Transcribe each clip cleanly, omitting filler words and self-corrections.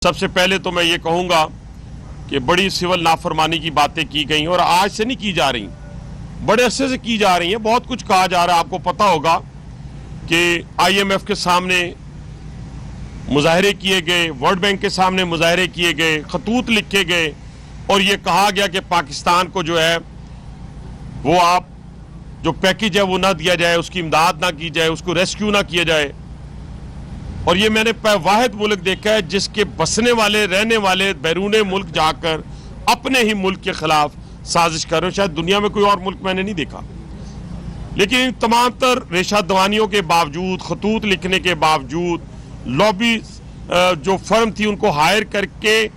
सबसे पहले तो मैं ये कहूंगा कि बड़ी सिविल नाफरमानी की बातें की गई और आज से नहीं की जा रही, बड़े अरसे से की जा रही हैं। बहुत कुछ कहा जा रहा है। आपको पता होगा कि IMF के सामने मुजाहरे किए गए, वर्ल्ड बैंक के सामने मुजाहरे किए गए, खतूत लिखे गए और ये कहा गया कि पाकिस्तान को जो है वो आप जो पैकेज है वो ना दिया जाए, उसकी इमदाद ना की जाए, उसको रेस्क्यू ना किया जाए। और ये मैंने वाहिद मुल्क देखा है जिसके बसने वाले, रहने वाले बैरूने मुल्क जाकर अपने ही मुल्क के खिलाफ साजिश कर रहे हो। शायद दुनिया में कोई और मुल्क मैंने नहीं देखा। लेकिन इन तमाम तर रेशा दवानियों के बावजूद, खतूत लिखने के बावजूद, लॉबी जो फर्म थी उनको हायर करके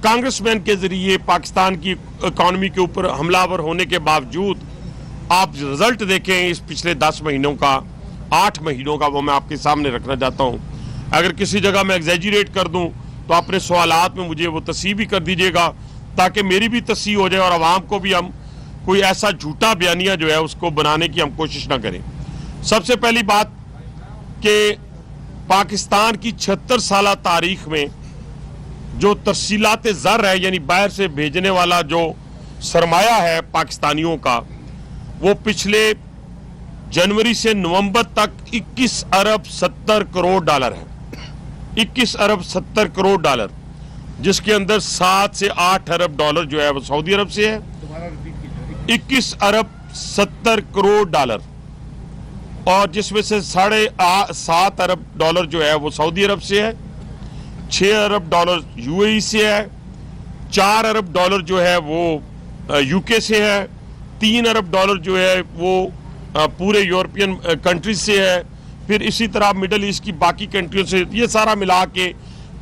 कांग्रेसमैन के जरिए पाकिस्तान की इकॉनमी के ऊपर हमलावर होने के बावजूद आप रिजल्ट देखें इस पिछले 10 महीनों का, 8 महीनों का, वो मैं आपके सामने रखना चाहता हूं। अगर किसी जगह मैं एग्जैजरेट कर दूं तो अपने सवालात में मुझे वो तस्सीह भी कर दीजिएगा ताकि मेरी भी तस्सीह हो जाए और आवाम को भी हम कोई ऐसा झूठा बयानिया जो है उसको बनाने की हम कोशिश ना करें। सबसे पहली बात कि पाकिस्तान की 76 साल तारीख में जो तरसीलात ज़र है, यानी बाहर से भेजने वाला जो सरमाया है पाकिस्तानियों का, वो पिछले जनवरी से नवंबर तक 21 अरब 70 करोड़ डॉलर है। 21 अरब 70 करोड़ डॉलर, जिसके अंदर 7 से 8 अरब डॉलर जो है वो सऊदी अरब से है। 21 अरब 70 करोड़ डॉलर, और जिसमें से 7.5 अरब डॉलर जो है वो सऊदी अरब से है, 6 अरब डॉलर UAE से है, 4 अरब डॉलर जो है वो UK से है, 3 अरब डॉलर जो है वो पूरे यूरोपियन कंट्रीज से है, फिर इसी तरह मिडल ईस्ट की बाकी कंट्रियों से। ये सारा मिला के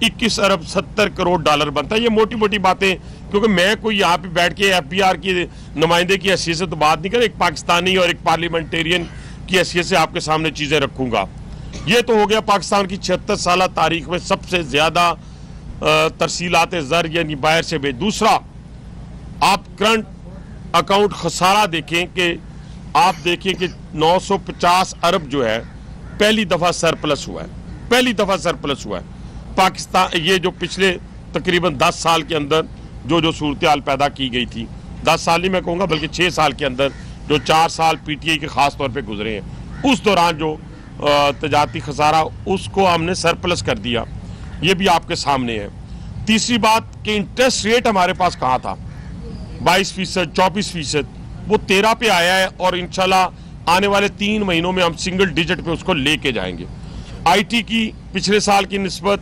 21 अरब 70 करोड़ डॉलर बनता है। ये मोटी मोटी बातें, क्योंकि मैं कोई यहाँ पे बैठ के FBR की नुमाइंदे की हैसियत से तो बात नहीं कर, एक पाकिस्तानी और एक पार्लियामेंटेरियन की हैसियत से आपके सामने चीज़ें रखूँगा। ये तो हो गया पाकिस्तान की 76 साल तारीख में सबसे ज़्यादा तरसीलात ज़र यानी बाहर से भेज। दूसरा, आप करंट अकाउंट खसारा देखें कि आप देखें कि 950 अरब जो है पहली दफ़ा सरप्लस हुआ है, पहली दफ़ा सरप्लस हुआ है पाकिस्तान। ये जो पिछले तकरीबन 10 साल के अंदर जो सूरत हाल पैदा की गई थी, 10 साल नहीं मैं कहूँगा बल्कि 6 साल के अंदर, जो 4 साल PTI के ख़ास तौर पे गुजरे हैं, उस दौरान जो तजारती खसारा उसको हमने सरप्लस कर दिया। ये भी आपके सामने है। तीसरी बात कि इंटरेस्ट रेट हमारे पास कहाँ था, 22%, 24%, वो 13 पे आया है और इंशाल्लाह आने वाले 3 महीनों में हम सिंगल डिजिट पे उसको लेके जाएंगे। IT की पिछले साल की निस्बत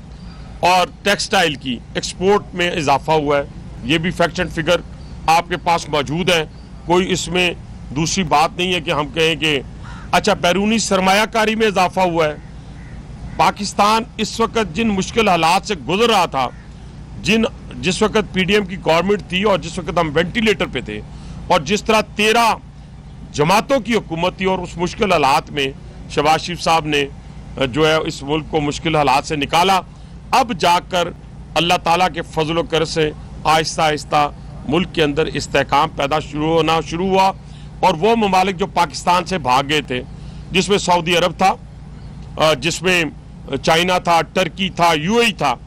और टेक्सटाइल की एक्सपोर्ट में इजाफा हुआ है। ये भी फैक्ट एंड फिगर आपके पास मौजूद है। कोई इसमें दूसरी बात नहीं है कि हम कहें कि अच्छा बैरूनी सरमायाकारी में इजाफा हुआ है। पाकिस्तान इस वक्त जिन मुश्किल हालात से गुजर रहा था, जिस वक्त PDM की गवर्नमेंट थी और जिस वक्त हम वेंटिलेटर पे थे, और जिस तरह 13 जमातों की हुकूमत थी, और उस मुश्किल हालात में शहबाज शरीफ साहब ने जो है इस मुल्क को मुश्किल हालात से निकाला। अब जाकर अल्लाह ताला के फजल व करम से आहिस्ता आहिस्ता मुल्क के अंदर इस्तेहकाम पैदा शुरू हुआ और वो ममालिक जो पाकिस्तान से भाग गए थे, जिसमें सऊदी अरब था, जिसमें चाइना था, टर्की था, UAE था,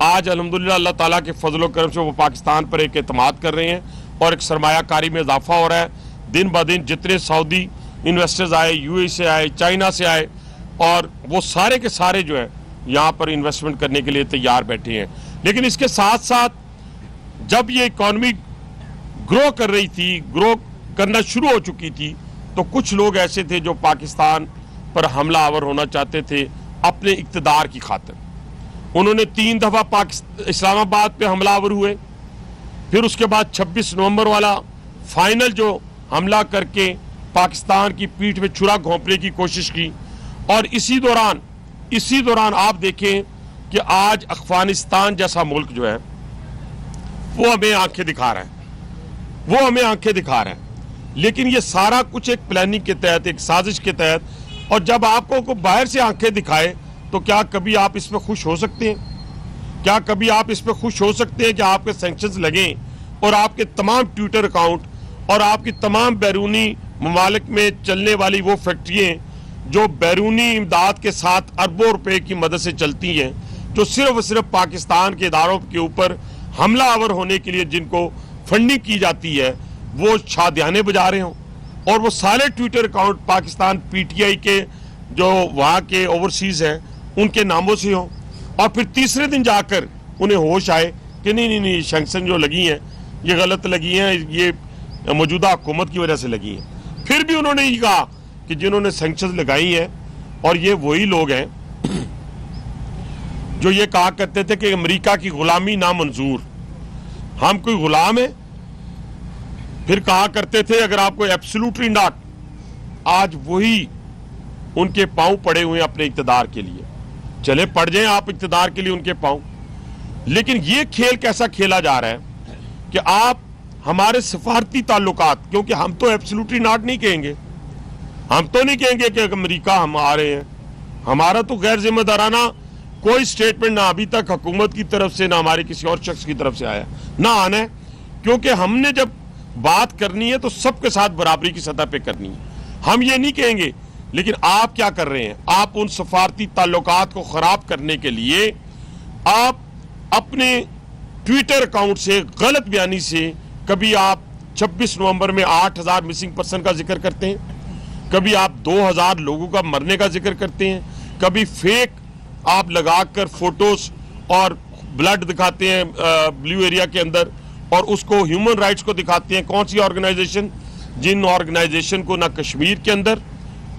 आज अल्हम्दुलिल्लाह अल्लाह ताला के फजल व करम से वो पाकिस्तान पर एक एतमाद कर रहे हैं और एक सरमायाकारी में इजाफा हो रहा है। दिन ब दिन जितने सऊदी इन्वेस्टर्स आए, UAE से आए, चाइना से आए, और वो सारे के सारे जो है यहाँ पर इन्वेस्टमेंट करने के लिए तैयार बैठे हैं। लेकिन इसके साथ साथ जब ये इकॉनमी ग्रो कर रही थी, ग्रो करना शुरू हो चुकी थी, तो कुछ लोग ऐसे थे जो पाकिस्तान पर हमला आवर होना चाहते थे अपने इक़्तिदार की खातिर। उन्होंने 3 दफ़ा इस्लामाबाद पे हमलावर हुए, फिर उसके बाद 26 नवंबर वाला फाइनल जो हमला करके पाकिस्तान की पीठ में छुरा घोंपने की कोशिश की। और इसी दौरान आप देखें कि आज अफगानिस्तान जैसा मुल्क जो है वो हमें आंखें दिखा रहा है, वो हमें आंखें दिखा रहा है। लेकिन ये सारा कुछ एक प्लानिंग के तहत, एक साजिश के तहत, और जब आपको बाहर से आंखें दिखाए तो क्या कभी आप इसमें खुश हो सकते हैं? क्या कभी आप इस पर खुश हो सकते हैं कि आपके सैंक्शंस लगें और आपके तमाम ट्विटर अकाउंट और आपकी तमाम बैरूनी ममालिक में चलने वाली वो फैक्ट्रियाँ जो बैरूनी इमदाद के साथ अरबों रुपए की मदद से चलती हैं, जो सिर्फ और सिर्फ पाकिस्तान के इदारों के ऊपर हमलावर होने के लिए जिनको फंडिंग की जाती है वो शादियाने बजा रहे हों, और वो सारे ट्विटर अकाउंट पाकिस्तान पीटीआई के जो वहाँ के ओवरसीज हैं उनके नामों से हों, और फिर तीसरे दिन जाकर उन्हें होश आए कि नहीं सैंक्शन जो लगी हैं ये गलत लगी हैं, ये मौजूदा हुकूमत की वजह से लगी हैं। फिर भी उन्होंने ये कहा कि जिन्होंने सैंक्शन लगाई हैं, और ये वही लोग हैं जो ये कहा करते थे कि अमेरिका की गुलामी नामंजूर, हम कोई गुलाम है। फिर कहा करते थे अगर आपको एब्सोल्युटली नॉट, आज वही उनके पांव पड़े हुए हैं अपने इक्तदार के लिए। चले पड़ जाएं आप इक्तदार के लिए उनके पांव, लेकिन ये खेल कैसा खेला जा रहा है कि आप हमारे सफारती ताल्लुकात, क्योंकि हम तो एब्सोल्युटली नॉट नहीं कहेंगे, हम तो नहीं कहेंगे कि अमेरिका हम आ रहे हैं, हमारा तो गैर जिम्मेदाराना कोई स्टेटमेंट ना अभी तक हुकूमत की तरफ से ना हमारे किसी और शख्स की तरफ से आया, ना आना है, क्योंकि हमने जब बात करनी है तो सबके साथ बराबरी की सतह पे करनी है। हम ये नहीं कहेंगे, लेकिन आप क्या कर रहे हैं, आप उन सफारती ताल्लुकात को खराब करने के लिए आप अपने ट्विटर अकाउंट से गलत बयानी से कभी आप 26 नवंबर में 8000 मिसिंग पर्सन का जिक्र करते हैं, कभी आप 2000 लोगों का मरने का जिक्र करते हैं, कभी फेक आप लगाकर फोटोज और ब्लड दिखाते हैं ब्लू एरिया के अंदर, और उसको ह्यूमन राइट्स को दिखाते हैं। कौन सी ऑर्गेनाइजेशन, जिन ऑर्गेनाइजेशन को ना कश्मीर के अंदर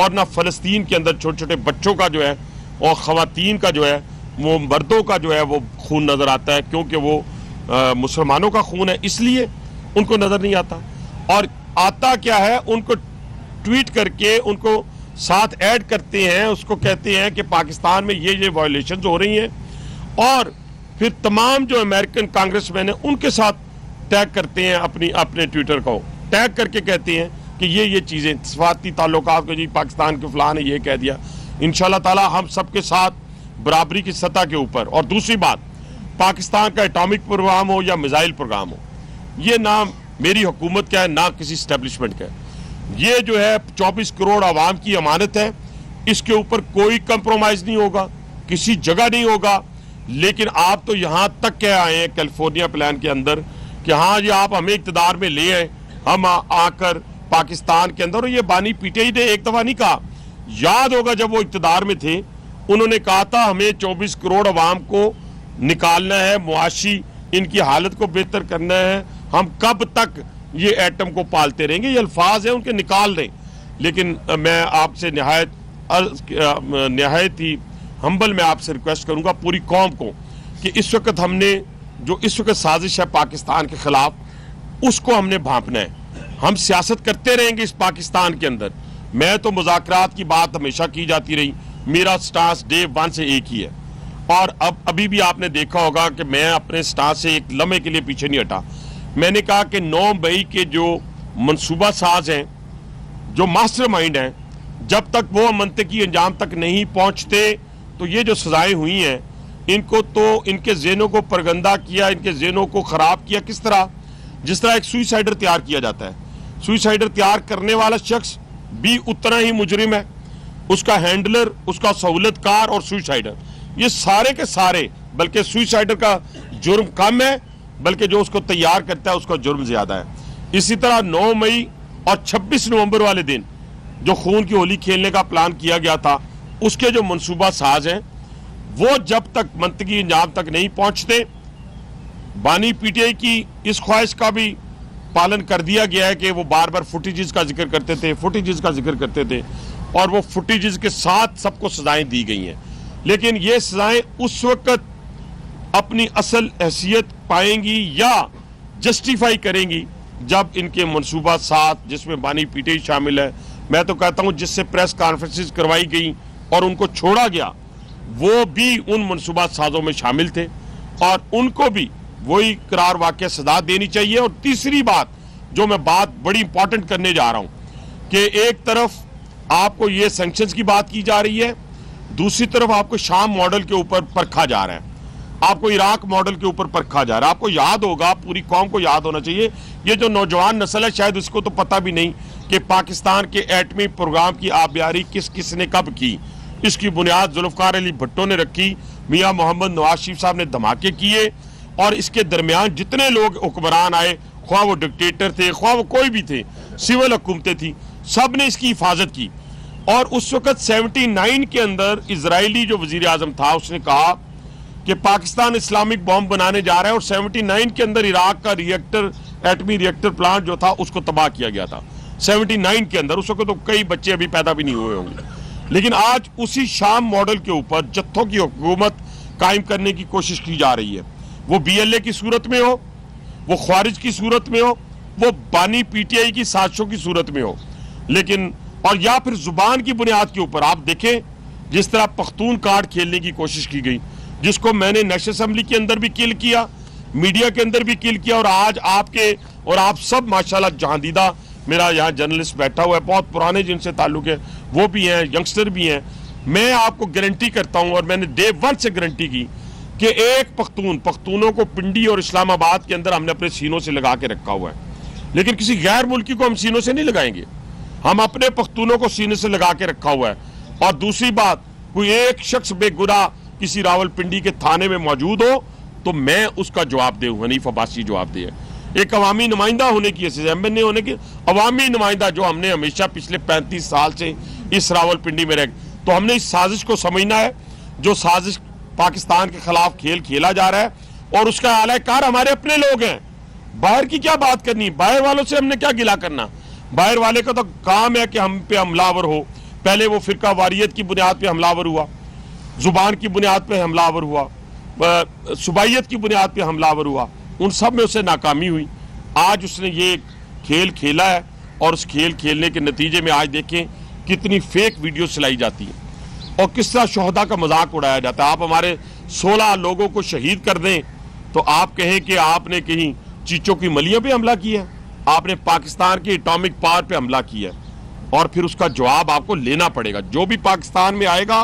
और ना फलस्तीन के अंदर छोटे छोटे बच्चों का जो है और खवातीन का जो है, वो मर्दों का जो है वो खून नजर आता है, क्योंकि वो मुसलमानों का खून है, इसलिए उनको नजर नहीं आता। और आता क्या है, उनको ट्वीट करके उनको साथ ऐड करते हैं, उसको कहते हैं कि पाकिस्तान में ये वायलेशंस हो रही हैं, और फिर तमाम जो अमेरिकन कांग्रेसमैन हैं उनके साथ टैग करते हैं, अपने ट्विटर को टैग करके कहते हैं कि ये चीज़ें सफारती ताल्लुकात को जी पाकिस्तान के फलां ने ये कह दिया। इंशाल्लाह ताला हम सबके साथ बराबरी की सतह के ऊपर। और दूसरी बात, पाकिस्तान का एटॉमिक प्रोग्राम हो या मिसाइल प्रोग्राम हो, ये ना मेरी हुकूमत का है ना किसी इस्टेब्लिशमेंट का है, ये जो है 24 करोड़ आवाम की अमानत है, इसके ऊपर कोई कंप्रोमाइज नहीं होगा, किसी जगह नहीं होगा। लेकिन आप तो यहाँ तक कह आए हैं कैलिफोर्निया प्लान के अंदर कि हाँ जी आप हमें इक़्तिदार में ले आए, हम आकर पाकिस्तान के अंदर, और ये बानी पीटीआई ने एक दफ़ा नहीं कहा, याद होगा जब वो इक़्तिदार में थे उन्होंने कहा था हमें 24 करोड़ आवाम को निकालना है, मुआशी इनकी हालत को बेहतर करना है, हम कब तक ये एटम को पालते रहेंगे, ये अल्फाज है उनके, निकाल दें। लेकिन मैं आपसे नहायत ही हम्बल मैं आपसे रिक्वेस्ट करूंगा पूरी कौम को कि इस वक्त हमने जो इस वक्त साजिश है पाकिस्तान के खिलाफ, उसको हमने भांपना है। हम सियासत करते रहेंगे इस पाकिस्तान के अंदर। मैं तो मुज़ाकरात की बात हमेशा की जाती रही, मेरा स्टांस डे 1 से एक ही है, और अभी भी आपने देखा होगा कि मैं अपने स्टांस से एक लम्हे के लिए पीछे नहीं हटा। मैंने कहा कि 9 मई के जो मनसूबा साज हैं, जो मास्टरमाइंड हैं, जब तक वो मंतकी अंजाम तक नहीं पहुंचते तो ये जो सजाएं हुई हैं इनको तो इनके ज़हनों को परगंदा किया, इनके ज़हनों को ख़राब किया। किस तरह? जिस तरह एक सुइसाइडर तैयार किया जाता है, सुइसाइडर तैयार करने वाला शख्स भी उतना ही मुजरिम है, उसका हैंडलर, उसका सहूलतकार और सुइसाइडर, ये सारे के सारे, बल्कि सुइसाइडर का जुर्म कम है, बल्कि जो उसको तैयार करता है उसका जुर्म ज्यादा है। इसी तरह 9 मई और 26 नवंबर वाले दिन जो खून की होली खेलने का प्लान किया गया था, उसके जो मनसूबा साज हैं वो जब तक मंतकी अंजाम तक नहीं पहुंचते, बानी पीटीआई की इस ख्वाहिश का भी पालन कर दिया गया है कि वो बार बार फुटेजेस का जिक्र करते थे, और वो फुटेजेस के साथ सबको सजाएं दी गई हैं। लेकिन ये सजाएं उस वक्त अपनी असल हैसियत पाएंगी या जस्टिफाई करेंगी जब इनके मनसूबा साथ, जिसमें बानी पीटीआई शामिल है, मैं तो कहता हूं जिससे प्रेस कॉन्फ्रेंसेस करवाई गई और उनको छोड़ा गया, वो भी उन मनसूबा साजों में शामिल थे, और उनको भी वही करार वाक़या सजा देनी चाहिए। और तीसरी बात जो मैं बात बड़ी इंपॉर्टेंट करने जा रहा हूं कि एक तरफ आपको ये सैंक्शंस की बात की जा रही है, दूसरी तरफ आपको शाम मॉडल के ऊपर परखा जा रहा है, आपको इराक मॉडल के ऊपर परखा जा रहा है। आपको याद होगा, पूरी कौम को याद होना चाहिए, ये जो नौजवान नस्ल है शायद उसको तो पता भी नहीं कि पाकिस्तान के एटमी प्रोग्राम की आबियारी किस किस ने कब की। इसकी बुनियाद जुल्फ़िकार अली भुट्टो ने रखी मियां मोहम्मद नवाज शरीफ साहब ने धमाके किए और इसके दरमियान जितने लोग हुक्मरान आए, ख्वाह वो डिक्टेटर थे, ख्वाह वो कोई भी थे, सिविल हुकूमतें थी, सब ने इसकी हिफाजत की। और उस वक्त 79 के अंदर इजरायली जो वजीर आजम था उसने कहा कि पाकिस्तान इस्लामिक बॉम्ब बनाने जा रहा है, और 79 के अंदर इराक का रिएक्टर, एटमी रिएक्टर प्लांट जो था उसको तबाह किया गया था 79 के अंदर। उस वक्त तो कई बच्चे अभी पैदा भी नहीं हुए होंगे। लेकिन आज उसी शाम मॉडल के ऊपर जत्थों की हुकूमत कायम करने की कोशिश की जा रही है, वो BLA की सूरत में हो, वो ख्वारिज की सूरत में हो, वो बानी PTI की साजिशों की सूरत में हो, लेकिन और या फिर जुबान की बुनियाद के ऊपर। आप देखें जिस तरह पख्तून कार्ड खेलने की कोशिश की गई, जिसको मैंने नेशनल असेंबली के अंदर भी किल किया, मीडिया के अंदर भी किल किया, और आज आपके और आप सब माशाल्लाह जहांदीदा, मेरा यहाँ जर्नलिस्ट बैठा हुआ है, बहुत पुराने जिनसे ताल्लुक है, वो भी हैं, यंगस्टर भी हैं। मैं आपको गारंटी करता हूँ, और मैंने डे 1 से गारंटी की कि एक पख्तूनों को पिंडी और इस्लामाबाद के अंदर हमने अपने सीनों से लगा के रखा हुआ है, लेकिन किसी गैर मुल्की को हम सीनों से नहीं लगाएंगे, हम अपने पख्तूनों को सीने से लगा के रखा हुआ है। और दूसरी बात, कोई एक शख्स बेगुनाह किसी रावलपिंडी के थाने में मौजूद हो तो मैं उसका जवाब दे, हनीफ अब्बासी जवाब दे। एक अवामी नुमाइंदा होने की, MNA होने की, अवामी नुमाइंदा जो हमने हमेशा पिछले 35 साल से इस रावलपिंडी में रह, तो हमने इस साजिश को समझना है, जो साजिश पाकिस्तान के खिलाफ खेल खेला जा रहा है, और उसका आलाकार हमारे अपने लोग हैं। बाहर की क्या बात करनी, बाहर वालों से हमने क्या गिला करना। बाहर वाले का तो काम है कि हम पे हमलावर हो। पहले वो फिरका वारियत की बुनियाद पे हमलावर हुआ, जुबान की बुनियाद पे हमलावर हुआ, सुबाइयत की बुनियाद पे हमलावर हुआ, उन सब में उसे नाकामी हुई। आज उसने ये खेल खेला है, और उस खेल खेलने के नतीजे में आज देखें कितनी फेक वीडियो चलाई जाती है और किस तरह शोहदा का मजाक उड़ाया जाता है। आप हमारे 16 लोगों को शहीद कर दें तो आप कहें कि आपने कहीं चीचों की मलियों पे हमला किया, आपने पाकिस्तान की एटॉमिक पावर पे हमला किया, और फिर उसका जवाब आपको लेना पड़ेगा। जो भी पाकिस्तान में आएगा,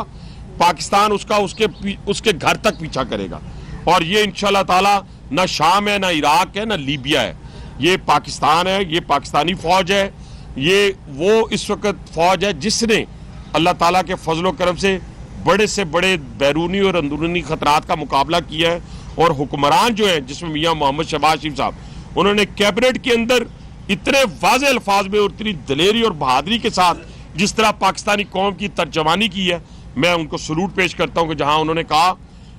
पाकिस्तान उसका उसके घर तक पीछा करेगा। और ये इंशाल्लाह ताला ना शाम है, ना इराक है, ना लीबिया है, ये पाकिस्तान है, ये पाकिस्तानी फौज है, ये वो इस वक्त फौज है जिसने अल्लाह ताला के फजलो करम से बड़े बैरूनी और अंदरूनी खतरात का मुकाबला किया है। और हुक्मरान जो है, जिसमें मियां मोहम्मद शहबाज शरीफ साहब, उन्होंने कैबिनेट के अंदर इतने वाज़े अल्फाज में और इतनी दलेरी और बहादुरी के साथ जिस तरह पाकिस्तानी कौम की तर्जमानी की है, मैं उनको सलूट पेश करता हूं कि जहां उन्होंने कहा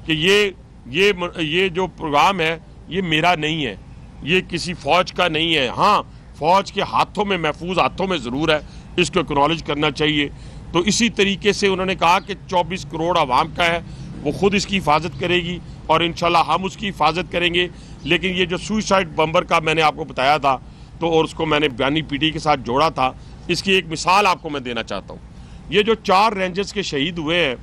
कि ये जो प्रोग्राम है ये मेरा नहीं है, ये किसी फौज का नहीं है। हाँ, फौज के हाथों में, महफूज हाथों में ज़रूर है, इसको एक्नॉलेज करना चाहिए। तो इसी तरीके से उन्होंने कहा कि 24 करोड़ आवाम का है, वो खुद इसकी हिफाजत करेगी और इंशाल्लाह हम उसकी हिफाजत करेंगे। लेकिन ये जो सुसाइड बम्बर का मैंने आपको बताया था, तो और उसको मैंने बयानी PTI के साथ जोड़ा था, इसकी एक मिसाल आपको मैं देना चाहता हूँ। ये जो 4 रेंजर्स के शहीद हुए हैं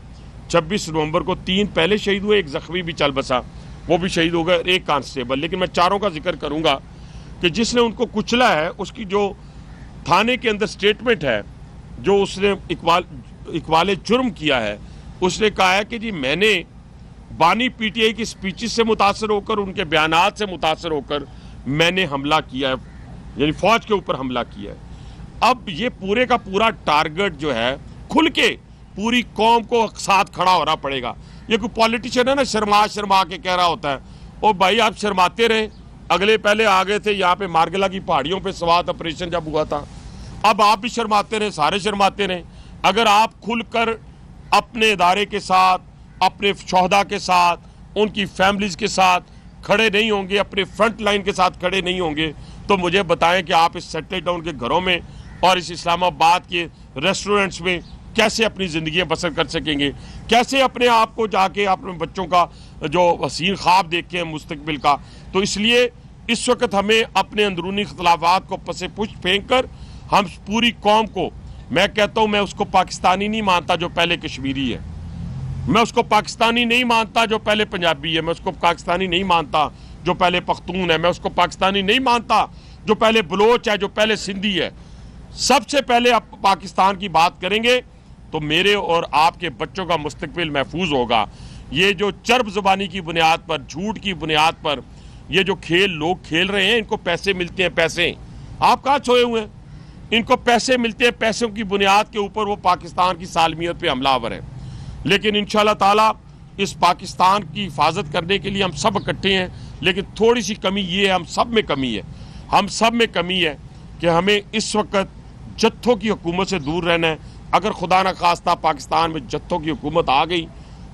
26 नवंबर को, 3 पहले शहीद हुए, एक जख्मी भी चल बसा, वो भी शहीद हो गए, एक कांस्टेबल। लेकिन मैं चारों का जिक्र करूँगा कि जिसने उनको कुचला है, उसकी जो थाने के अंदर स्टेटमेंट है, जो उसने इकबाल जुर्म किया है, उसने कहा है कि जी मैंने बानी PTI की स्पीचेस से मुतासर होकर, उनके बयानात से मुतासर होकर मैंने हमला किया है, यानी फौज के ऊपर हमला किया है। अब ये पूरे का पूरा टारगेट जो है, खुल के पूरी कौम को साथ खड़ा होना पड़ेगा। ये कोई पॉलिटिशियन है ना, शर्मा के कह रहा होता है, ओ भाई आप शर्माते रहे, अगले पहले आ गए थे यहाँ पे मार्गला की पहाड़ियों पे स्वात ऑपरेशन जब हुआ था, अब आप भी शर्माते रहे, सारे शर्माते रहे। अगर आप खुलकर अपने इदारे के साथ, अपने शोहदा के साथ, उनकी फैमिलीज के साथ खड़े नहीं होंगे, अपने फ्रंट लाइन के साथ खड़े नहीं होंगे, तो मुझे बताएं कि आप इस सेटल डाउन के घरों में और इस इस्लामाबाद के रेस्टोरेंट्स में कैसे अपनी ज़िंदगी बसर कर सकेंगे, कैसे अपने आप को जाके अपने बच्चों का जो हसीन ख्वाब देखे हैं मुस्तकबिल का। तो इसलिए इस वक्त हमें अपने अंदरूनी इख्तलाफात को पसे पुष्ट फेंक कर हम पूरी कौम को, मैं कहता हूँ, मैं उसको पाकिस्तानी नहीं मानता जो पहले कश्मीरी है, मैं उसको पाकिस्तानी नहीं मानता जो पहले पंजाबी है, मैं उसको पाकिस्तानी नहीं मानता जो पहले पख्तून है, मैं उसको पाकिस्तानी नहीं मानता जो पहले बलोच है, जो पहले सिंधी है। सबसे पहले आप पाकिस्तान की बात करेंगे तो मेरे और आपके बच्चों का मुस्तकबिल महफूज होगा। ये जो चर्ब ज़ुबानी की बुनियाद पर, झूठ की बुनियाद पर ये जो खेल लोग खेल रहे हैं, इनको पैसे मिलते हैं, पैसे। आप कहाँ सोए हुए हैं? इनको पैसे मिलते हैं, पैसों की बुनियाद के ऊपर वो पाकिस्तान की सालमियत पे हमलावर है। लेकिन इंशाल्लाह ताला इस पाकिस्तान की हिफाजत करने के लिए हम सब इकट्ठे हैं, लेकिन थोड़ी सी कमी ये है, हम सब में कमी है कि हमें इस वक्त जत्थों की हुकूमत से दूर रहना है। अगर खुदा न खास्ता पाकिस्तान में जत्थों की हुकूमत आ गई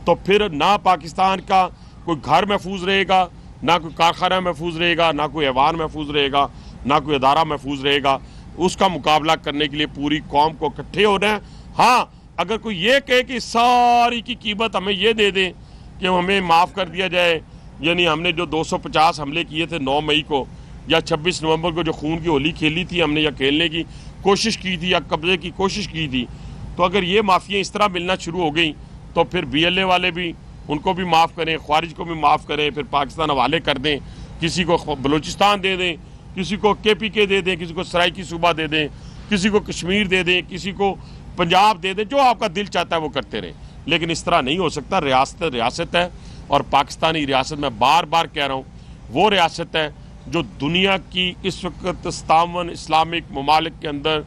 तो फिर ना पाकिस्तान का कोई घर महफूज रहेगा, ना कोई कारखाना महफूज रहेगा, ना कोई ऐवान महफूज रहेगा, ना कोई अदारा महफूज रहेगा। उसका मुकाबला करने के लिए पूरी कौम को इकट्ठे होना है। हाँ, अगर कोई ये कहे कि सारी की कीमत हमें ये दे दें कि हमें माफ़ कर दिया जाए, यानी हमने जो 250 हमले किए थे 9 मई को या 26 नवंबर को जो खून की होली खेली थी हमने, या खेलने की कोशिश की थी या कब्जे की कोशिश की थी, तो अगर ये माफ़ियाँ इस तरह मिलना शुरू हो गई तो फिर BLA वाले भी उनको भी माफ़ करें, ख्वारिज को भी माफ़ करें, फिर पाकिस्तान हवाले कर दें, किसी को बलूचिस्तान दे दें, किसी को KPK दे दें, किसी को सराइकी सूबा दे दें, किसी को कश्मीर दे दें, किसी को पंजाब दे दें, जो आपका दिल चाहता है वो करते रहें। लेकिन इस तरह नहीं हो सकता। रियासत रियासत है, और पाकिस्तानी रियासत में बार बार कह रहा हूँ वो रियासत है जो दुनिया की इस वक्त 57 इस्लामिक ममालिक के अंदर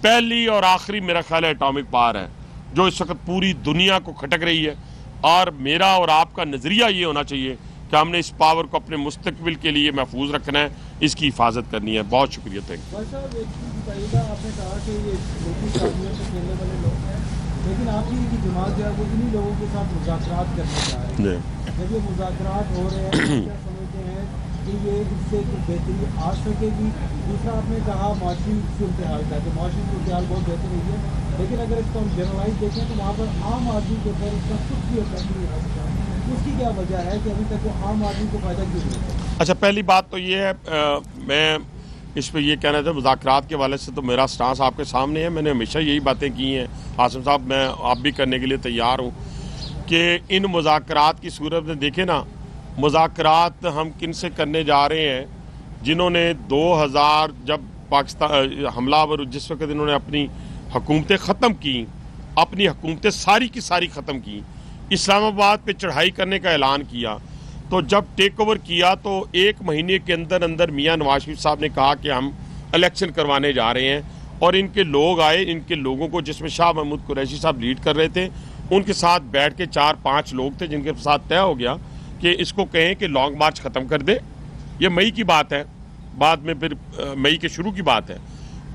पहली और आखिरी मेरा ख्याल है एटॉमिक पावर है, जो इस वक्त पूरी दुनिया को खटक रही है। और मेरा और आपका नज़रिया ये होना चाहिए कि हमने इस पावर को अपने मुस्तकबिल के लिए महफूज रखना है, इसकी हिफाजत करनी है। बहुत शुक्रिया। Thank you. आपने कहा कि ये खेलने वाले लोग हैं, लेकिन आपकी जमात जो है वो इन्हीं लोगों के साथ मुज़ाकरात करना चाह रहे हैं। जब ये मुज़ाकरात हो रहे हैं, क्या समझते हैं कि ये इससे कुछ बेहतरी आ सकेगी? दूसरा, आपने कहा माशी सूरत हाल का, तो माशी सूरत हाल बहुत बेहतर हुई है, लेकिन अगर इसको हम जनरलाइज देखें तो वहाँ पर आम आदमी के ऊपर इसका कुछ भी असर नहीं हो सकता। उसकी क्या वजह है कि अभी तक वो आम आदमी को फायदा क्यों नहीं होता? अच्छा, पहली बात तो ये है, मैं इस पर यह कहना था मुज़ाकरात के वाले से तो मेरा स्टांस आपके सामने है। मैंने हमेशा यही बातें की हैं आसिम साहब, मैं आप भी करने के लिए तैयार हूँ कि इन मुज़ाकरात की सूरत में देखें ना, मुज़ाकरात हम किन से करने जा रहे हैं जिन्होंने 2000 जब पाकिस्तान हमलावर जिस वक्त इन्होंने अपनी हुकूमतें ख़त्म की, अपनी हुकूमतें सारी की सारी ख़त्म की, इस्लामाबाद पे चढ़ाई करने का ऐलान किया, तो जब टेक ओवर किया तो 1 महीने के अंदर अंदर मियां नवाज शरीफ साहब ने कहा कि हम इलेक्शन करवाने जा रहे हैं। और इनके लोग आए, इनके लोगों को जिसमें शाह महमूद कुरैशी साहब लीड कर रहे थे, उनके साथ बैठ के 4-5 लोग थे जिनके साथ तय हो गया कि इसको कहें कि लॉन्ग मार्च ख़त्म कर दे। ये मई की बात है, बाद में फिर मई के शुरू की बात है,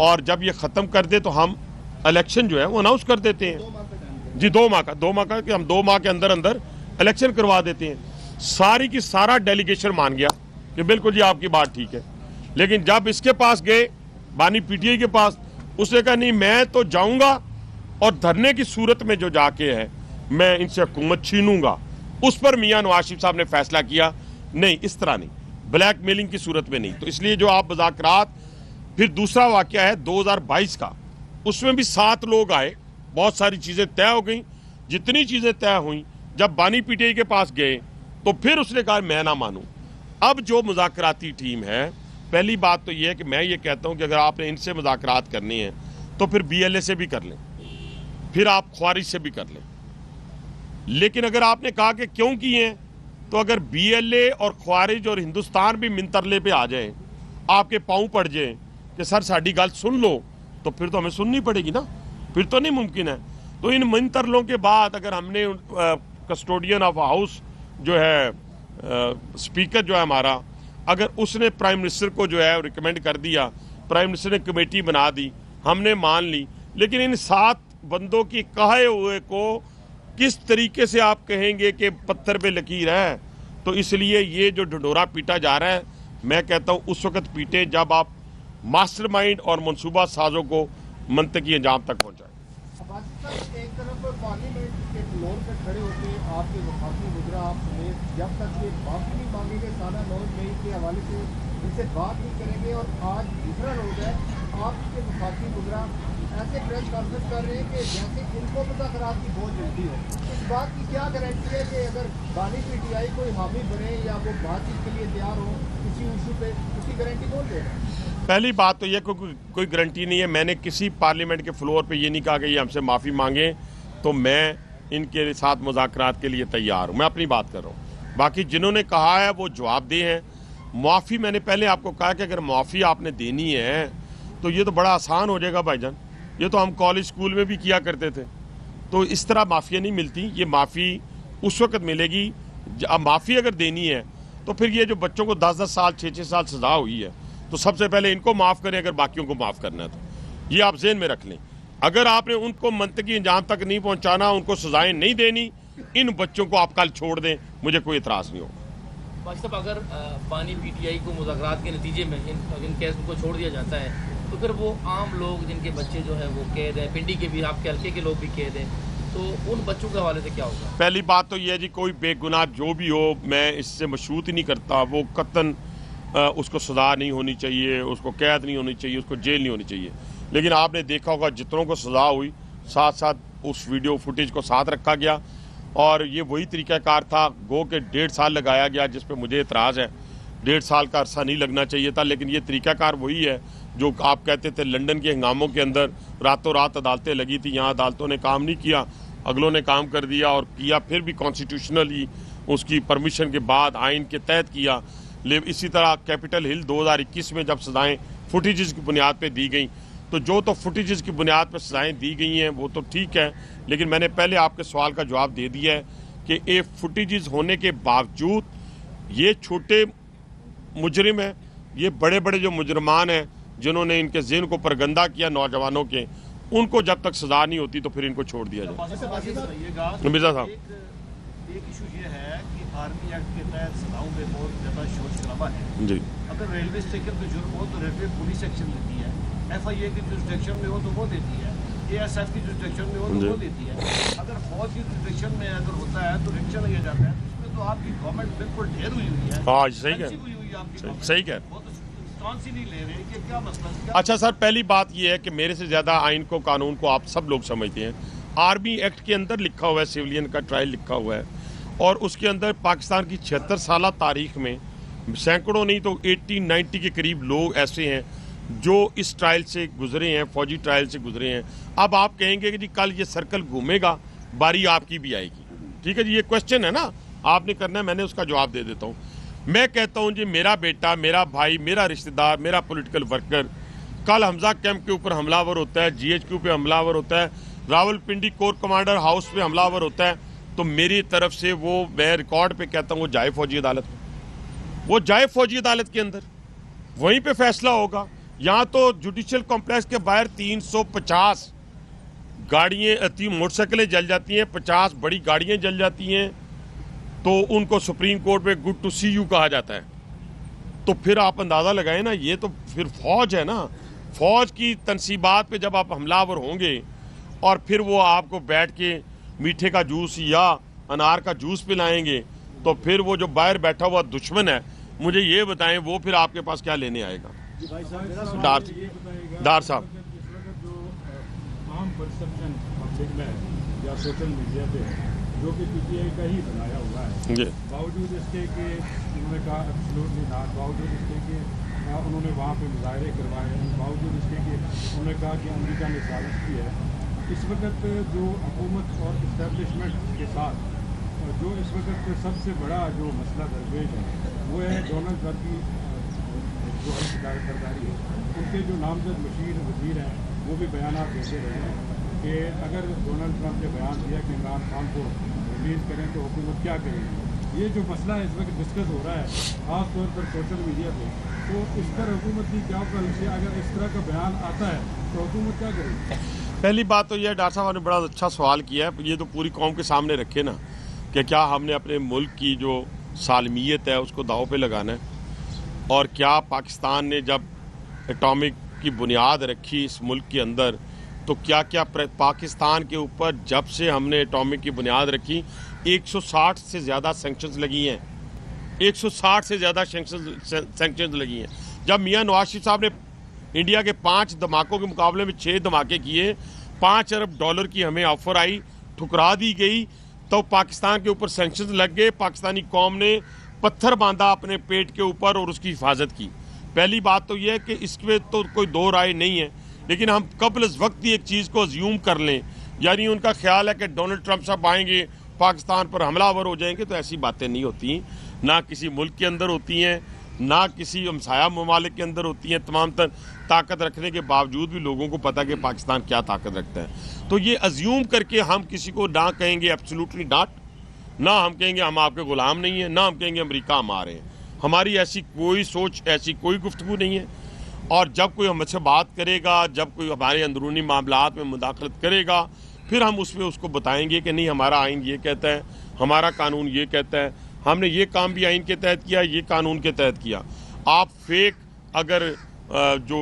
और जब ये ख़त्म कर दे तो हम इलेक्शन जो है वो अनाउंस कर देते हैं। जी, 2 माह का कि हम 2 माह के अंदर अंदर इलेक्शन करवा देते हैं। सारी की सारा डेलीगेशन मान गया कि बिल्कुल जी आपकी बात ठीक है। लेकिन जब इसके पास गए, बानी PTI के पास, उसने कहा नहीं मैं तो जाऊंगा और धरने की सूरत में जो जाके है मैं इनसे हुकूमत छीनूंगा। उस पर मियां नवाज शरीफ साहब ने फैसला किया नहीं, इस तरह नहीं, ब्लैकमेलिंग की सूरत में नहीं। तो इसलिए जो आप मुज़ाकरात, फिर दूसरा वाक़या है 2022 का, उसमें भी 7 लोग आए, बहुत सारी चीज़ें तय हो गई। जितनी चीज़ें तय हुई, जब बानी PTI के पास गए तो फिर उसने कहा मैं ना मानूं। अब जो मुज़ाकराती टीम है, पहली बात तो ये है कि मैं ये कहता हूं कि अगर आपने इनसे मुज़ाकरात करनी है तो फिर BLA से भी कर लें, फिर आप ख्वारिज से भी कर लें। लेकिन अगर आपने कहा कि क्यों किए हैं, तो अगर BLA और ख्वारिज और हिंदुस्तान भी मिनतरले पे आ जाए, आपके पाँव पड़ जाए कि सर साड़ी गल सुन लो, तो फिर तो हमें सुननी पड़ेगी ना, फिर तो नहीं मुमकिन है। तो इन मिनतरलों के बाद अगर हमने कस्टोडियन ऑफ हाउस जो है स्पीकर जो है हमारा, अगर उसने प्राइम मिनिस्टर को जो है रिकमेंड कर दिया, प्राइम मिनिस्टर ने कमेटी बना दी, हमने मान ली, लेकिन इन 7 बंदों की कहे हुए को किस तरीके से आप कहेंगे कि पत्थर पे लकीर है? तो इसलिए ये जो ढिंढोरा पीटा जा रहा है, मैं कहता हूँ उस वक्त पीटे जब आप मास्टरमाइंड और मनसूबा साजों को मंतकी अंजाम तक पहुँचाएं। एक तरफ पार्लियामेंट के फ्लोर पर खड़े होकर आपके वफाकी गुजरा आप समेत जब तक ये माफी नहीं मांगेंगे सारा नॉर्थ मई के हवाले से इनसे बात नहीं करेंगे। और आज दूसरा रोज है, आपके वफाकी गुजरा ऐसे प्रेस कॉन्फ्रेंस कर रहे हैं कि जैसे इनको मुज़ाकरात की बहुत जल्दी हो। इस बात की क्या गारंटी है कि अगर बानी PTI कोई हामी बने या वो बातचीत के लिए तैयार हो किसी इशू पे, उसकी गारंटी कौन देगा? पहली बात तो ये कोई गारंटी नहीं है। मैंने किसी पार्लियामेंट के फ्लोर पे ये नहीं कहा कि ये हमसे माफ़ी मांगे तो मैं इनके साथ मुज़ाकरात के लिए तैयार हूँ। मैं अपनी बात कर रहा हूँ, बाकी जिन्होंने कहा है वो जवाबदेह हैं। माफ़ी मैंने पहले आपको कहा कि अगर माफ़ी आपने देनी है तो ये तो बड़ा आसान हो जाएगा भाईजान, ये तो हम कॉलेज स्कूल में भी किया करते थे। तो इस तरह माफ़ियाँ नहीं मिलती, ये माफ़ी उस वक्त मिलेगी। अब माफ़ी अगर देनी है तो फिर ये जो बच्चों को 10-10 साल 6-6 साल सज़ा हुई है, तो सबसे पहले इनको माफ़ करें अगर बाकियों को माफ़ करना है तो। ये आप ज़हन में रख लें। अगर आपने उनको मंतकी अंजाम तक नहीं पहुंचाना, उनको सजाएं नहीं देनी, इन बच्चों को आप कल छोड़ दें, मुझे कोई इतराज़ नहीं होगा। बाकी साहब, अगर पानी पीटीआई को मुज़ाकरात के नतीजे में इन केस को छोड़ दिया जाता है तो फिर वो आम लोग जिनके बच्चे जो है वो कैद है, पिंडी के भी आपके हल्के के लोग भी कैद हैं, तो उन बच्चों के हवाले से क्या होगा? पहली बात तो ये है जी, कोई बेगुनाह जो भी हो, मैं इससे मशरूत ही नहीं करता। वो कतन उसको सज़ा नहीं होनी चाहिए, उसको कैद नहीं होनी चाहिए, उसको जेल नहीं होनी चाहिए। लेकिन आपने देखा होगा जितनों को सज़ा हुई, साथ साथ उस वीडियो फुटेज को साथ रखा गया, और ये वही तरीक़ाकार था। गो के 1.5 साल लगाया गया, जिस पे मुझे एतराज़ है। 1.5 साल का अरसा नहीं लगना चाहिए था, लेकिन ये तरीक़ाकार वही है जो आप कहते थे। लंदन के हंगामों के अंदर रातों रात अदालतें लगी थी, यहाँ अदालतों ने काम नहीं किया, अगलों ने काम कर दिया, और किया फिर भी कॉन्स्टिट्यूशनली उसकी परमिशन के बाद आइन के तहत किया। इसी तरह कैपिटल हिल 2021 में जब सज़ाएँ फुटेजेस की बुनियाद पर दी गई, तो जो तो फुटेजेस की बुनियाद पर सज़ाएँ दी गई हैं वो तो ठीक है, लेकिन मैंने पहले आपके सवाल का जवाब दे दिया है कि ये फुटेजेस होने के बावजूद ये छोटे मुजरिम हैं, ये बड़े बड़े जो मुजरमान हैं जिन्होंने इनके ज़हन को परगंदा किया नौजवानों के, उनको जब तक सज़ा नहीं होती तो फिर इनको छोड़ दिया जाए। मिर्ज़ा साहब, एक इशू ये है कि आर्मी एक्ट के तहत सजाओं में बहुत ज़्यादा शोर शराबा है जी। अगर रेलवे स्टेशन पे जुर्म हो तो रेलवे पुलिस एक्शन लेती है, FIA की जुरिस्डिक्शन में हो तो वो देती है, ASF की जुरिस्डिक्शन में हो तो वो देती है। अगर फौज की जुरिस्डिक्शन में अगर होता है तो रिक्शा लिया जाता है, इसमें तो आपकी गवर्नमेंट बिल्कुल ढेर हुई है। हाँ, सही है, सही है। नहीं ले रहे कि क्या मसला? अच्छा सर, पहली बात यह है कि मेरे से ज़्यादा आइन को, कानून को आप सब लोग समझते हैं। आर्मी एक्ट के अंदर लिखा हुआ है, सिविलियन का ट्रायल लिखा हुआ है, और उसके अंदर पाकिस्तान की 76 साल तारीख में सैकड़ों नहीं तो 80-90 के करीब लोग ऐसे हैं जो इस ट्रायल से गुजरे हैं, फौजी ट्रायल से गुजरे हैं। अब आप कहेंगे कि जी कल ये सर्कल घूमेगा, बारी आपकी भी आएगी। ठीक है जी, ये क्वेश्चन है ना, आपने करना है, मैंने उसका जवाब दे देता हूँ। मैं कहता हूँ जी, मेरा बेटा, मेरा भाई, मेरा रिश्तेदार, मेरा पॉलिटिकल वर्कर कल हमजा कैंप के ऊपर हमलावर होता है, GHQ पे हमलावर होता है, रावलपिंडी कोर कमांडर हाउस पे हमलावर होता है, तो मेरी तरफ से वो, मैं रिकॉर्ड पे कहता हूँ, वो जाए फौजी अदालत में, वो जाए फौजी अदालत के अंदर, वहीं पे फैसला होगा। यहाँ तो जुडिशियल कॉम्प्लेक्स के बाहर 350 गाड़ियाँ, मोटरसाइकिलें जल जाती हैं, 50 बड़ी गाड़ियाँ जल जाती हैं, तो उनको सुप्रीम कोर्ट में गुड टू सी यू कहा जाता है। तो फिर आप अंदाज़ा लगाएं ना, ये तो फिर फौज है ना। फौज की तनसीबात पे जब आप हमलावर होंगे और फिर वो आपको बैठ के मीठे का जूस या अनार का जूस पिलाएंगे, तो फिर वो जो बाहर बैठा हुआ दुश्मन है, मुझे ये बताएं वो फिर आपके पास क्या लेने आएगा? डार साहब, आम परसेप्शन पब्लिक में या सोशल मीडिया पे जो कि PTI का ही बनाया हुआ है, बावजूद इसके कि उन्होंने कहा एब्सोल्युटली नॉट, बावजूद इसके कि उन्होंने वहाँ पे मुजाहरे करवाए, बावजूद इसके कि उन्होंने कहा कि अमेरिका ने साजिश की है। इस वक्त जो हुकूमत और इस्टेब्लिशमेंट के साथ जो इस वक्त सबसे बड़ा जो मसला दरपेश है वो है डोनाल्ड ट्रंप की जो सरदारी है। उनके जो नामजद वज़ीर हैं वो भी बयान देते रहे हैं कि अगर डोनाल्ड ट्रंप ने बयान दिया कि इमरान खान को रिलीज़ करें तो हुकूमत क्या करेगी। ये जो मसला इस वक्त डिस्कस हो रहा है ख़ास तौर पर सोशल मीडिया पे, तो इस पर हुकूमत की क्या पॉलिसी? अगर इस तरह का बयान आता है तो हुकूमत क्या करेगी? पहली बात तो यह, डॉक्टर साहब ने बड़ा अच्छा सवाल किया है। ये तो पूरी कौम के सामने रखे ना कि क्या हमने अपने मुल्क की जो सालमियत है उसको दाव पे लगाना है, और क्या पाकिस्तान ने जब एटॉमिक की बुनियाद रखी इस मुल्क के अंदर, तो क्या क्या पाकिस्तान के ऊपर जब से हमने एटॉमिक की बुनियाद रखी 160 से ज़्यादा सैंक्शंस लगी हैं, 160 से ज़्यादा सैंक्शंस लगी हैं। जब मियां नवाज शरीफ साहब ने इंडिया के 5 धमाकों के मुकाबले में 6 धमाके किए, $5 अरब की हमें ऑफर आई, ठुकरा दी गई, तो पाकिस्तान के ऊपर सैंक्शंस लग गए। पाकिस्तानी कौम ने पत्थर बांधा अपने पेट के ऊपर और उसकी हिफाजत की। पहली बात तो यह है कि इसमें तो कोई दो राय नहीं है, लेकिन हम कबल इस वक्त ही एक चीज़ को अज्यूम कर लें, यानी उनका ख्याल है कि डोनाल्ड ट्रंप साहब आएंगे पाकिस्तान पर हमलावर हो जाएंगे, तो ऐसी बातें नहीं होती, ना किसी मुल्क के अंदर होती हैं, ना किसी हमसाया ममालिक के अंदर होती हैं। तमाम तर ताकत रखने के बावजूद भी लोगों को पता कि पाकिस्तान क्या ताकत रखता है। तो ये अज्यूम करके हम किसी को ना कहेंगे एब्सोल्युटली नॉट, ना हम कहेंगे हम आपके गुलाम नहीं हैं, ना हम कहेंगे अमेरिका हमारे हैं। हमारी ऐसी कोई सोच, ऐसी कोई गुफ्तगू नहीं है। और जब कोई हमसे बात करेगा, जब कोई हमारे अंदरूनी मामलात में मुदाखलत करेगा, फिर हम उसमें उसको बताएंगे कि नहीं हमारा आइन ये कहता है, हमारा कानून ये कहता है, हमने ये काम भी आइन के तहत किया, ये कानून के तहत किया। आप फेक अगर जो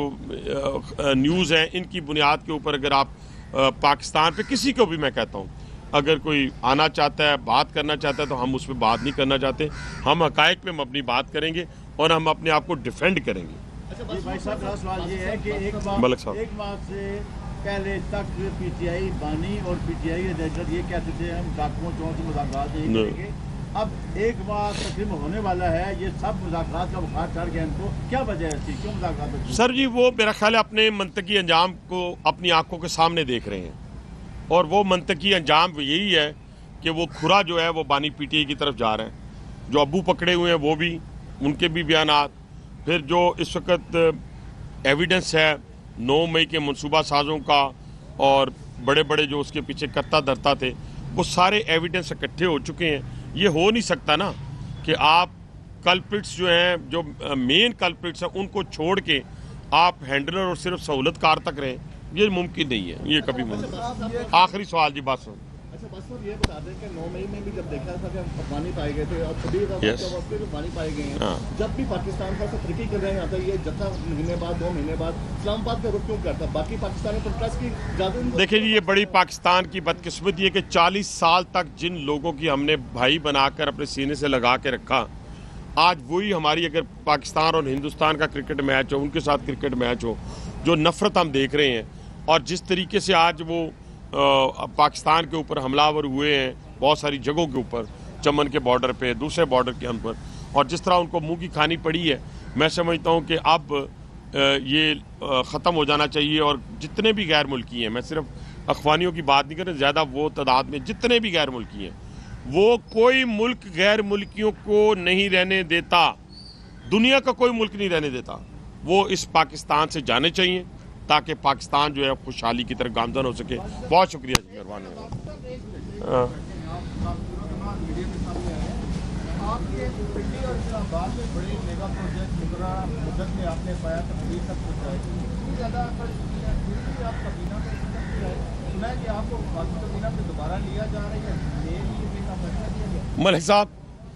न्यूज़ हैं इनकी बुनियाद के ऊपर अगर आप पाकिस्तान पे किसी को भी मैं कहता हूँ अगर कोई आना चाहता है, बात करना चाहता है, तो हम उस पर बात नहीं करना चाहते। हम हकायक पे हम अपनी बात करेंगे और हम अपने आप को डिफेंड करेंगे। अच्छा भाई साहब, मेरा सवाल ये है कि मलिक साहब, एक माह से पहले तक पीटीआई बानी और पीटीआई एडिटर ये कहते थे हम डाकुओं चोरों से मुज़ाकरात नहीं करेंगे। अब एक माह तकरीबन होने वाला है, ये सब मुज़ाकरात का बुखार चढ़ गया इनको, क्या वजह है इसकी, क्यों मुज़ाकरात? सर जी, वो मेरा ख्याल है अपने मंतकी अंजाम को अपनी आंखों के सामने देख रहे हैं और वो मंतकी अंजाम यही है कि वो खुरा जो है वो बानी पीटीआई की तरफ जा रहे हैं। जो अब्बू पकड़े हुए हैं वो भी, उनके भी बयानात, फिर जो इस वक्त एविडेंस है 9 मई के मनसूबा साजों का और बड़े बड़े जो उसके पीछे करता धरता थे, वो सारे एविडेंस इकट्ठे हो चुके हैं। ये हो नहीं सकता ना कि आप कल्प्रिट्स जो हैं, जो मेन कल्प्रिट्स हैं, उनको छोड़ के आप हैंडलर और सिर्फ सहूलतकार तक रहें, ये मुमकिन नहीं है, ये कभी मुमकिन। आखिरी सवाल जी, बात सुन। अच्छा बस साहब, ये बता दें कि 9 मई में भी जब देखा था कि अफगानी पाए गए थे और खुदी अफगानी पाए गए हैं, जब भी पाकिस्तान का तरक्की कर रहे हैं आता ये जत्था महीने बाद 2 महीने बाद इस्लामाबाद का रुख क्यों करता? बाकी पाकिस्तानी तो ट्रस्ट की ज़्यादा। देखिए जी, ये बड़ी पाकिस्तान की बदकिस्मती है कि 40 साल तक जिन लोगों की हमने भाई बनाकर अपने सीने से लगा के रखा, आज वही हमारी अगर पाकिस्तान और हिंदुस्तान का क्रिकेट मैच हो, उनके साथ क्रिकेट मैच हो, जो नफरत हम देख रहे हैं और जिस तरीके से आज वो पाकिस्तान के ऊपर हमलावर हुए हैं बहुत सारी जगहों के ऊपर, चमन के बॉर्डर पे, दूसरे बॉर्डर के ऊपर, और जिस तरह उनको मुंह की खानी पड़ी है, मैं समझता हूँ कि अब ये ख़त्म हो जाना चाहिए। और जितने भी गैर मुल्की हैं, मैं सिर्फ अफगानियों की बात नहीं कर रहा, ज़्यादा वो तादाद में जितने भी गैर मुल्की हैं, वो कोई मुल्क गैर मुल्कियों को नहीं रहने देता, दुनिया का कोई मुल्क नहीं रहने देता। वो इस पाकिस्तान से जाने चाहिए ताकि पाकिस्तान जो है खुशहाली की तरफ गामजन हो सके। बहुत शुक्रिया जी, मेहरबानी। मलिक साहब,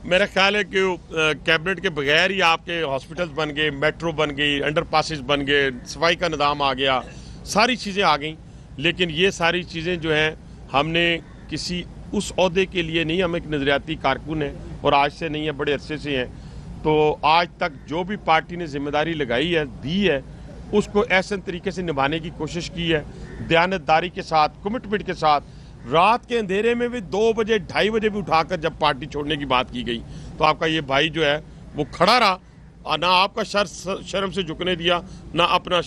मेरा ख्याल है कि कैबिनेट के बगैर ही आपके हॉस्पिटल्स बन गए, मेट्रो बन गई, अंडर पासेस बन गए, सफाई का निज़ाम आ गया, सारी चीज़ें आ गई। लेकिन ये सारी चीज़ें जो हैं हमने किसी उस ओहदे के लिए नहीं, हम एक नज़रियाती कारकुन हैं और आज से नहीं है, बड़े अरसे से हैं। तो आज तक जो भी पार्टी ने जिम्मेदारी लगाई है, दी है, उसको ऐसे तरीके से निभाने की कोशिश की है, दयानतदारी के साथ, कमिटमेंट के साथ। रात के अंधेरे में भी 2 बजे 2:30 बजे भी उठाकर जब पार्टी छोड़ने की बात की गई, तो आपका ये भाई जो है वो खड़ा रहा और ना आपका शर्म से झुकने दिया, ना अपना